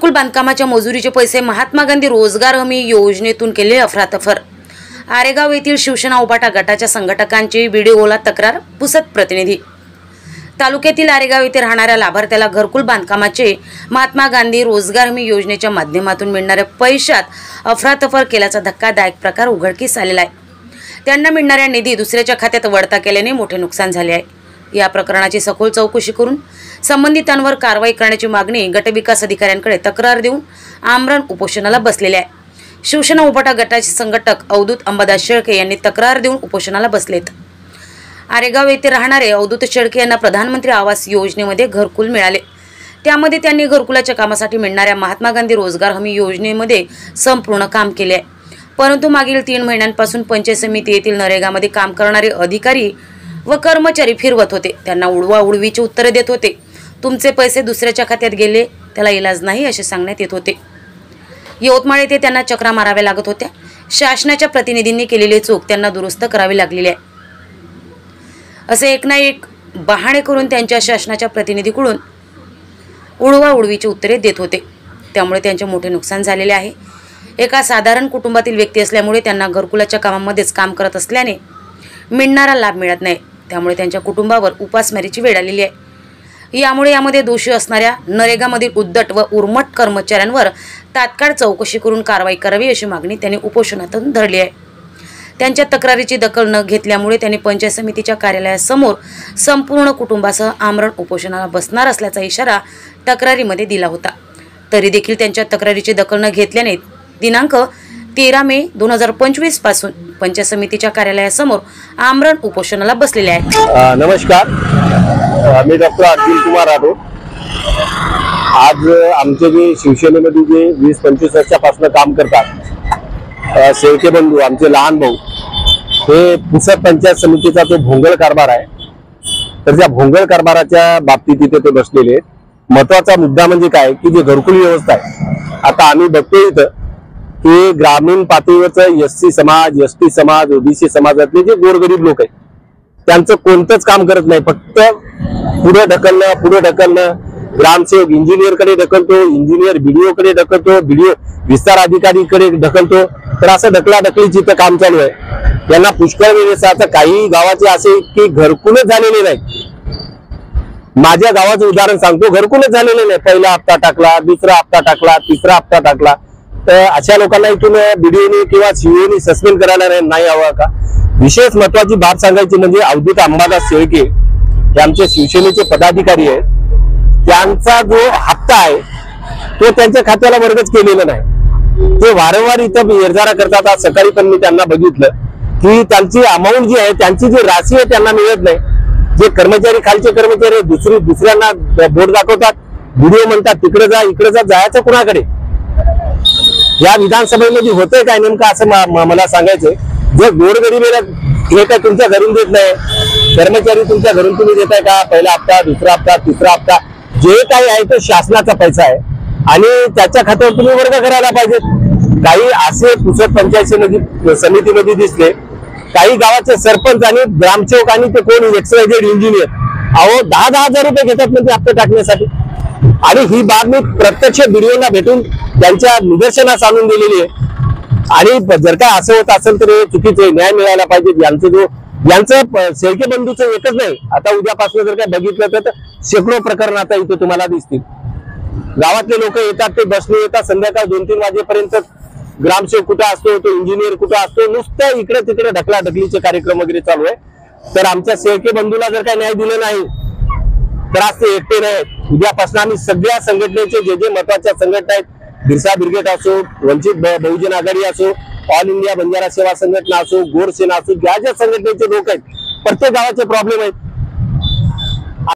घरकुल बांधकामाच्या मजुरीचे पैसे महात्मा गांधी रोजगार हमी योजनेतून केले अफरातफर। आरेगाव येथील शिवसेना उभाटा गटाच्या संघटकांची व्हिडिओला तक्रार, पुसद प्रतिनिधी। तालुक्यातील आरेगाव येथे राहणाऱ्या लाभार्थ्याला घरकुल बांधकामाचे महात्मा गांधी रोजगार हमी योजनेच्या माध्यमातून मिळणाऱ्या पैशात अफरातफर केल्याचा धक्कादायक प्रकार उघडकीस आलेला आहे। त्यांना मिळणाऱ्या निधी दुसऱ्याच्या खात्यात वळता केल्याने मोठे नुकसान झाले आहे। या प्रकरणाची सखोल चौकशी करून संबंधितांवर कारवाई करण्याची मागणी गटविकास अधिकाऱ्यांकडे तक्रार देऊन आमरण उपोषणाला बसलेले आहे। शिवसेना उभाटा गटाचे संघटक अवधूत अंबादास शेळके यांनी तक्रार देऊन उपोषणाला बसलेत। आरेगाव येथे राहणारे अवधूत शेळके यांना प्रधानमंत्री आवास योजनेमध्ये घरकुल मिळाले। त्यामध्ये त्यांनी घरकुलाच्या कामासाठी मिळणाऱ्या महात्मा गांधी रोजगार हमी योजनेमध्ये संपूर्ण काम केले आहे। परंतु मागील 3 महिन्यांपासून पंचायत समिती येथील नरेगामध्ये काम करणारे अधिकारी व कर्मचारी फिरवत होते। त्यांना उडवाउडवीची उत्तरे देत होते। तुमचे पैसे दुसऱ्याच्या खात्यात गेले, त्याला इलाज नाही असे सांगण्यात येत होते। यवतमाळ येथे त्यांना चक्रा माराव्या लागत होत्या। शासनाच्या प्रतिनिधींनी केलेली चूक त्यांना दुरुस्त करावी लागलेली आहे असे एक ना एक बहाणे करून त्यांच्या शासनाच्या प्रतिनिधीकडून उडवाउडवीची उत्तरे देत होते। त्यामुळे त्यांचे मोठे नुकसान झालेले आहे। एका साधारण कुटुंबातील व्यक्ती असल्यामुळे त्यांना घरकुलाच्या कामामध्येच काम करत असल्याने मिळणारा लाभ मिळत नाही। त्यामुळे त्यांच्या कुटुंबावर उपासमारीची वेळ आलेली आहे। यामध्ये दोषी असणाऱ्या नरेगामधील उद्धट व उर्मट कर्मचाऱ्यांवर तात्काळ चौकशी करून कारवाई करावी अशी मागणी त्यांनी उपोषणातून धरली आहे। त्यांच्या तक्रारीची दखल न घेतल्यामुळे त्यांनी पंचायत समितीच्या कार्यालयासमोर संपूर्ण कुटुंबासह आमरण उपोषणाला बसणार असल्याचा इशारा तक्रारीमध्ये दिला होता। तरी देखील त्यांच्या तक्रारीची दखल न घेतल्याने दिनांक 13 मे 2025 पासून पंचायत समितीच्या कार्यालयासमोर आमरण उपोषणाला बसलेले आहेत। नमस्कार, मी डॉक्टर अर्जुन कुमार राठोड। आज आमचे जे शिवसेनेमध्ये जे 20-25 वर्षापासून काम करतात शेळके बंधू, आमचे लहान भाऊ, हे पुसद पंचायत समितीचा जो भोंगळ कारभार आहे, तर त्या भोंगळ कारभाराच्या बाबतीत इथे ते बसलेले। महत्वाचा मुद्दा म्हणजे काय की जे घरकुल व्यवस्था आहे, आता आम्ही बघतोय इथं की ग्रामीण पातळीवरचं एससी समाज, एसटी समाज, ओबीसी समाजातले जे गोरगरीब लोक आहेत त्यांचं कोणतंच काम करत नाही। फक्त पुढे ढकलणं, ग्रामसेवक इंजिनियरकडे ढकलतो, इंजिनियर बीडीओ कडे ढकलतो, बीडीओ विस्तार अधिकारीकडे ढकलतो। तर असं ढकलाढकलीचं इथं काम चालू आहे। यांना पुष्कळ वेळेस आता काही गावाचे असे की घरकुलच झालेले नाही। माझ्या गावाचं उदाहरण सांगतो, घरकुलच झालेले नाही। पहिला हप्ता टाकला, दुसरा हप्ता टाकला, तिसरा हप्ता टाकला। तर अशा लोकांना इथून बीडीओने किंवा सीओने सस्पेंड करायला नाही हवा का? विशेष महत्वाची बाब सांगायची म्हणजे अवधूत अंबादास शेळके हे आमचे शिवसेनेचे पदाधिकारी आहेत। त्यांचा जो हप्ता आहे तो त्यांच्या खात्याला वर्गच केलेला नाही। ते वारंवार इथं येरजारा करतात। आज सकाळी पण मी त्यांना बघितलं की त्यांची अमाऊंट जी आहे, त्यांची जी राशी आहे त्यांना मिळत नाही। जे कर्मचारी, खालचे कर्मचारी दुसऱ्यांना बोट दाखवतात, व्हिडिओ म्हणतात तिकडे जा, इकडे जा, जायचं कुणाकडे? या विधानसभेमध्ये होतंय काय नेमकं असं मला सांगायचंय। जे गोरगरीबीला हे काय तुमच्या घरून देत नाही, कर्मचारी तुमच्या घरून तुम्ही देताय का? पहिला हप्ता, दुसरा हप्ता, तिसरा हप्ता, जे काही आहे तो शासनाचा पैसा आहे आणि त्याच्या खात्यावर तुम्ही वर्ग करायला पाहिजेत। काही असे पुसद पंचायत समितीमध्ये दिसले, काही गावाचे सरपंच आणि ग्रामसेवक आणि ते कोण एक्सवायझेड इंजिनियर, अहो 10-10 हजार रुपये घेतात म्हणजे हप्ते टाकण्यासाठी। आणि ही बाब मी प्रत्यक्ष व्हिडिओला भेटून त्यांच्या निदर्शनास आणून दिलेली आहे। आणि जर काय असं होत असेल तर चुकीचे न्याय मिळायला पाहिजे। यांचं शेळके बंधूचं एकच नाही, आता उद्यापासून जर काय बघितलं तर शेकडो प्रकरण आता इथे तुम्हाला दिसतील। गावातले लोक येतात, ते बसले येतात, संध्याकाळ 2-3 वाजेपर्यंत ग्रामसेवक कुठं असतो, तो इंजिनियर कुठं असतो, नुसतं इकडे तिकडे ढकलाढकलीचे कार्यक्रम वगैरे चालू आहे। तर आमच्या शेळके बंधूला जर काय न्याय दिला नाही तर आज ते एकटे नाही। उद्यापासून आम्ही सगळ्या संघटनेचे जे महत्वाच्या संघटना आहेत, बिरसा ब्रिगेड असो, वंचित बहुजन आघाडी असो, ऑल इंडिया बंजारा सेवा संघटना असो, गोरसेना असो, ज्या संघटनेचे लोक आहेत, प्रत्येक गावाचे प्रॉब्लेम आहेत।